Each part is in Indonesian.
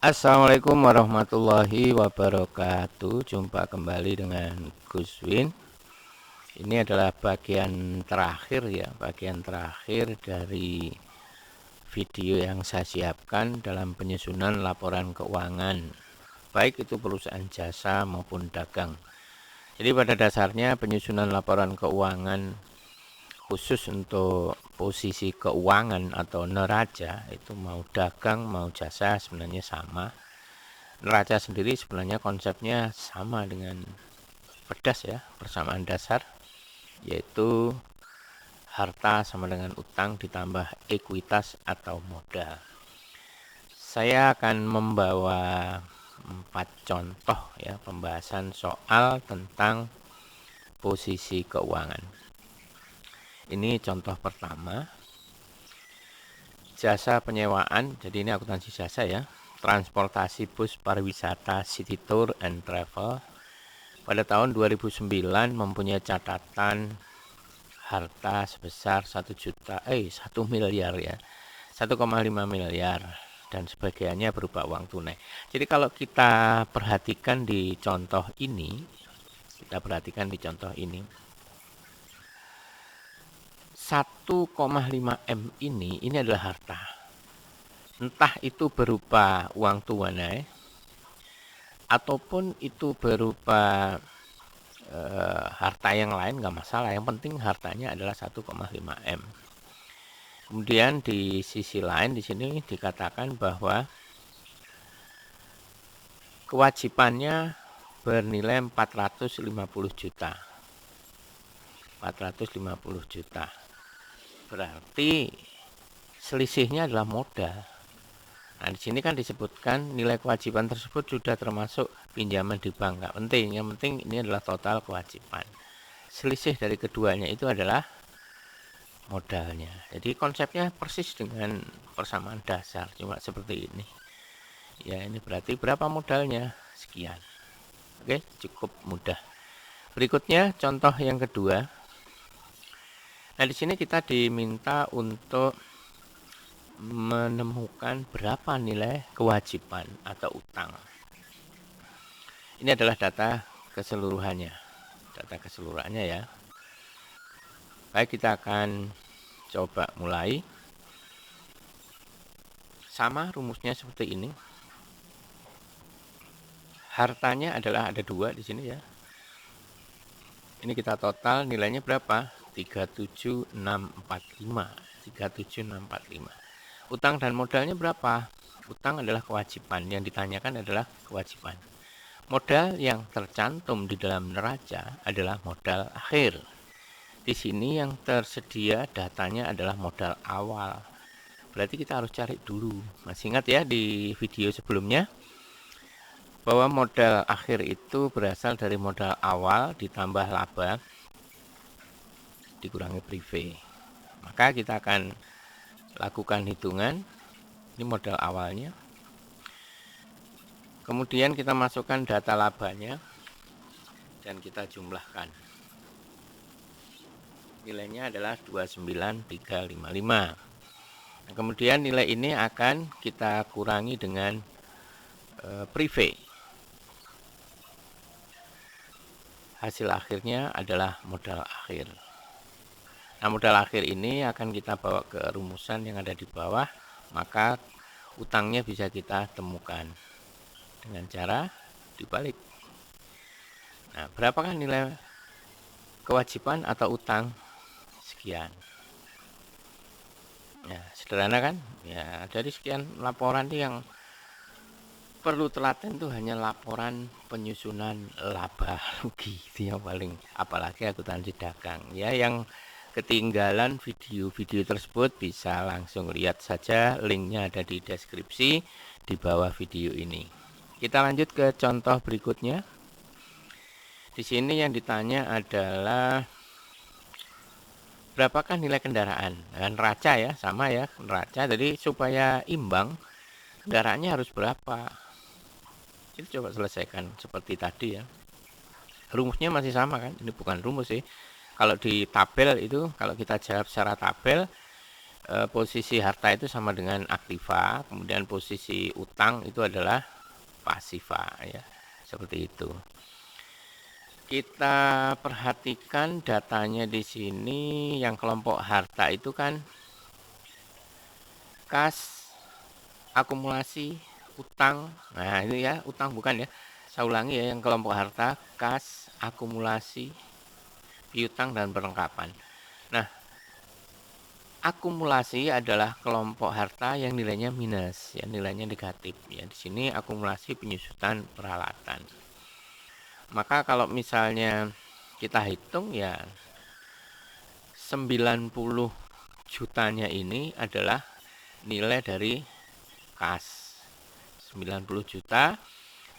Assalamualaikum warahmatullahi wabarakatuh. Jumpa kembali dengan Gus Win. Ini adalah bagian terakhir ya, bagian terakhir dari video yang saya siapkan dalam penyusunan laporan keuangan, baik itu perusahaan jasa maupun dagang. Jadi pada dasarnya penyusunan laporan keuangan khusus untuk posisi keuangan atau neraca itu mau dagang mau jasa sebenarnya sama. Neraca sendiri sebenarnya konsepnya sama dengan pedas ya, persamaan dasar, yaitu harta sama dengan utang ditambah ekuitas atau modal. Saya akan membawa 4 contoh ya pembahasan soal tentang posisi keuangan. Ini contoh pertama, jasa penyewaan, jadi ini akuntansi jasa ya, transportasi bus pariwisata City Tour and Travel pada tahun 2009 mempunyai catatan harta sebesar 1 miliar ya, 1,5 miliar dan sebagainya berupa uang tunai. Jadi kalau kita perhatikan di contoh ini, 1,5 M ini adalah harta. Entah itu berupa uang tunai ataupun itu berupa harta yang lain, nggak masalah. Yang penting hartanya adalah 1,5 M. Kemudian di sisi lain di sini dikatakan bahwa kewajibannya bernilai 450 juta. 450 juta. Berarti selisihnya adalah modal. Nah, di sini kan disebutkan nilai kewajiban tersebut sudah termasuk pinjaman di bank. Nggak penting, yang penting ini adalah total kewajiban. Selisih dari keduanya itu adalah modalnya. Jadi konsepnya persis dengan persamaan dasar, cuma seperti ini. Ya, ini berarti berapa modalnya? Sekian. Oke, cukup mudah. Berikutnya contoh yang kedua. Nah, di sini kita diminta untuk menemukan berapa nilai kewajiban atau utang. Ini adalah data keseluruhannya. Data keseluruhannya ya. Baik, kita akan coba mulai. Sama rumusnya seperti ini. Hartanya adalah ada 2 di sini ya. Ini kita total nilainya berapa? 37645. 37645. Utang dan modalnya berapa? Utang adalah kewajiban, yang ditanyakan adalah kewajiban. Modal yang tercantum di dalam neraca adalah modal akhir. Di sini yang tersedia datanya adalah modal awal. Berarti kita harus cari dulu. Masih ingat ya di video sebelumnya bahwa modal akhir itu berasal dari modal awal ditambah laba dikurangi prive. Maka kita akan lakukan hitungan. Ini modal awalnya. Kemudian kita masukkan data labanya dan kita jumlahkan. Nilainya adalah 29355. Nah, kemudian nilai ini akan kita kurangi dengan prive. Hasil akhirnya adalah modal akhir. Nah, modal akhir ini akan kita bawa ke rumusan yang ada di bawah, maka utangnya bisa kita temukan dengan cara dibalik. Nah, berapakah nilai kewajiban atau utang? Sekian. Ya, sederhana kan? Ya, dari sekian laporan yang perlu telaten itu hanya laporan penyusunan laba rugi, itu yang paling, apalagi akuntansi dagang. Ya, yang ketinggalan video-video tersebut bisa langsung lihat saja, linknya ada di deskripsi di bawah video ini. Kita lanjut ke contoh berikutnya. Di sini yang ditanya adalah berapakah nilai kendaraan? Nah, neraca ya, sama ya, neraca. Jadi supaya imbang, kendaraannya harus berapa? Kita coba selesaikan seperti tadi ya. Rumusnya masih sama kan? Ini bukan rumus sih. Kalau di tabel itu, kalau kita jawab secara tabel, posisi harta itu sama dengan aktiva, kemudian posisi utang itu adalah pasiva ya. Seperti itu. Kita perhatikan datanya di sini yang kelompok harta itu kan kas, akumulasi, utang. Nah, ini ya, utang bukan ya. Saya ulangi ya, yang kelompok harta, kas, akumulasi, piutang dan perlengkapan. Nah, akumulasi adalah kelompok harta yang nilainya minus, ya nilainya negatif. Ya, di sini akumulasi penyusutan peralatan. Maka kalau misalnya kita hitung ya 90 jutanya ini adalah nilai dari kas. 90 juta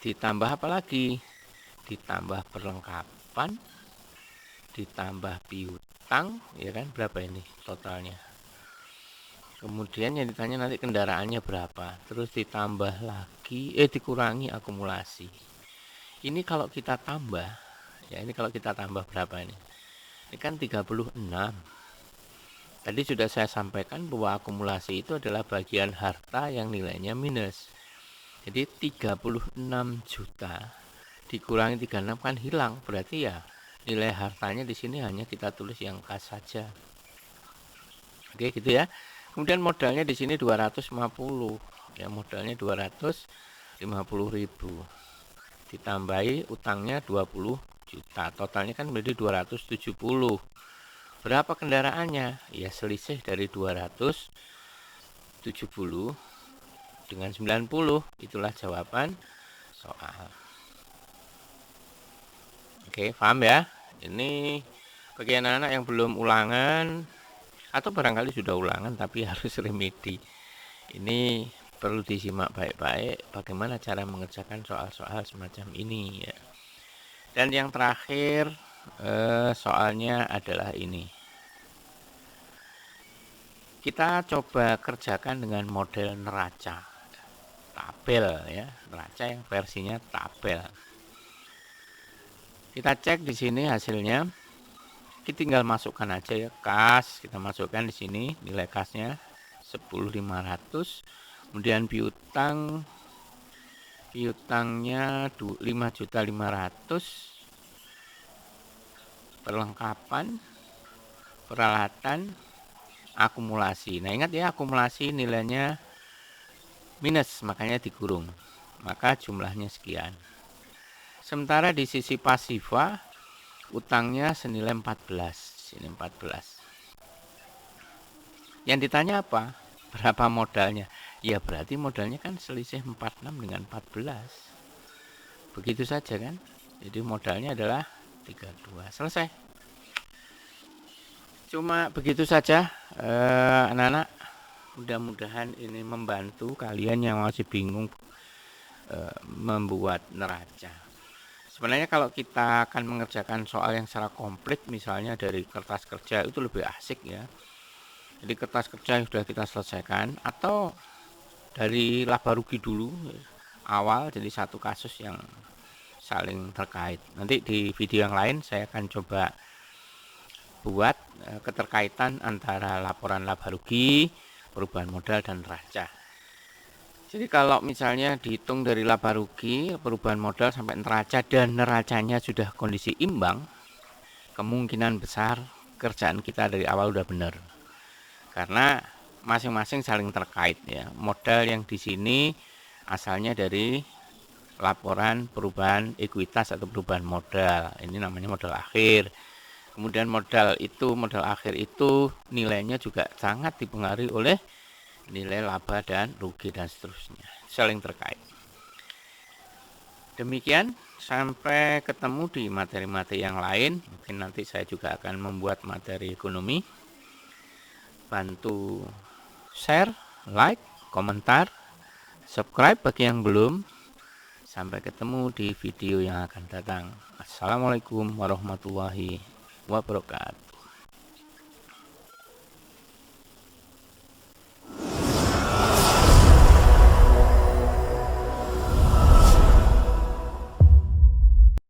ditambah apa lagi? Ditambah perlengkapan, ditambah piutang, ya kan, berapa ini totalnya? Kemudian yang ditanya nanti kendaraannya berapa, terus ditambah lagi, dikurangi akumulasi. Ini kalau kita tambah, ya ini kalau kita tambah berapa ini? Ini kan 36. Tadi sudah saya sampaikan bahwa akumulasi itu adalah bagian harta yang nilainya minus. Jadi 36 juta dikurangi 36 kan hilang, berarti ya nilai hartanya di sini hanya kita tulis yang kas saja. Oke, gitu ya. Kemudian modalnya di sini 250. Ya, modalnya 250.000. Ditambahi utangnya 20 juta. Totalnya kan menjadi 270. Berapa kendaraannya? Ya, selisih dari 270 dengan 90. Itulah jawaban soal. Oke, paham ya? Ini bagi anak-anak yang belum ulangan atau barangkali sudah ulangan tapi harus remedi. Ini perlu disimak baik-baik bagaimana cara mengerjakan soal-soal semacam ini ya. Dan yang terakhir soalnya adalah ini. Kita coba kerjakan dengan model neraca tabel ya, neraca yang versinya tabel. Kita cek di sini hasilnya. Kita tinggal masukkan aja ya, kas kita masukkan di sini, nilai kasnya 10.500. Kemudian piutangnya 5.500.000. Perlengkapan, peralatan, akumulasi. Nah, ingat ya, akumulasi nilainya minus, makanya dikurung. Maka jumlahnya sekian. Sementara di sisi pasiva utangnya senilai 14. Sini 14. Yang ditanya apa? Berapa modalnya? Ya berarti modalnya kan selisih 46 dengan 14. Begitu saja kan? Jadi modalnya adalah 32. Selesai. Cuma begitu saja anak-anak. Mudah-mudahan ini membantu kalian yang masih bingung membuat neraca. Sebenarnya kalau kita akan mengerjakan soal yang secara komplit, misalnya dari kertas kerja, itu lebih asik ya. Jadi kertas kerja yang sudah kita selesaikan, atau dari laba rugi dulu awal, jadi satu kasus yang saling terkait. Nanti di video yang lain saya akan coba buat keterkaitan antara laporan laba rugi, perubahan modal, dan neraca. Jadi kalau misalnya dihitung dari laba rugi, perubahan modal sampai neraca, dan neracanya sudah kondisi imbang, kemungkinan besar kerjaan kita dari awal udah benar. Karena masing-masing saling terkait ya. Modal yang di sini asalnya dari laporan perubahan ekuitas atau perubahan modal. Ini namanya modal akhir. Kemudian modal akhir itu nilainya juga sangat dipengaruhi oleh nilai laba dan rugi dan seterusnya, saling terkait. Demikian, sampai ketemu di materi-materi yang lain. Mungkin nanti saya juga akan membuat materi ekonomi. Bantu share, like, komentar, subscribe bagi yang belum. Sampai ketemu di video yang akan datang. Assalamualaikum warahmatullahi wabarakatuh.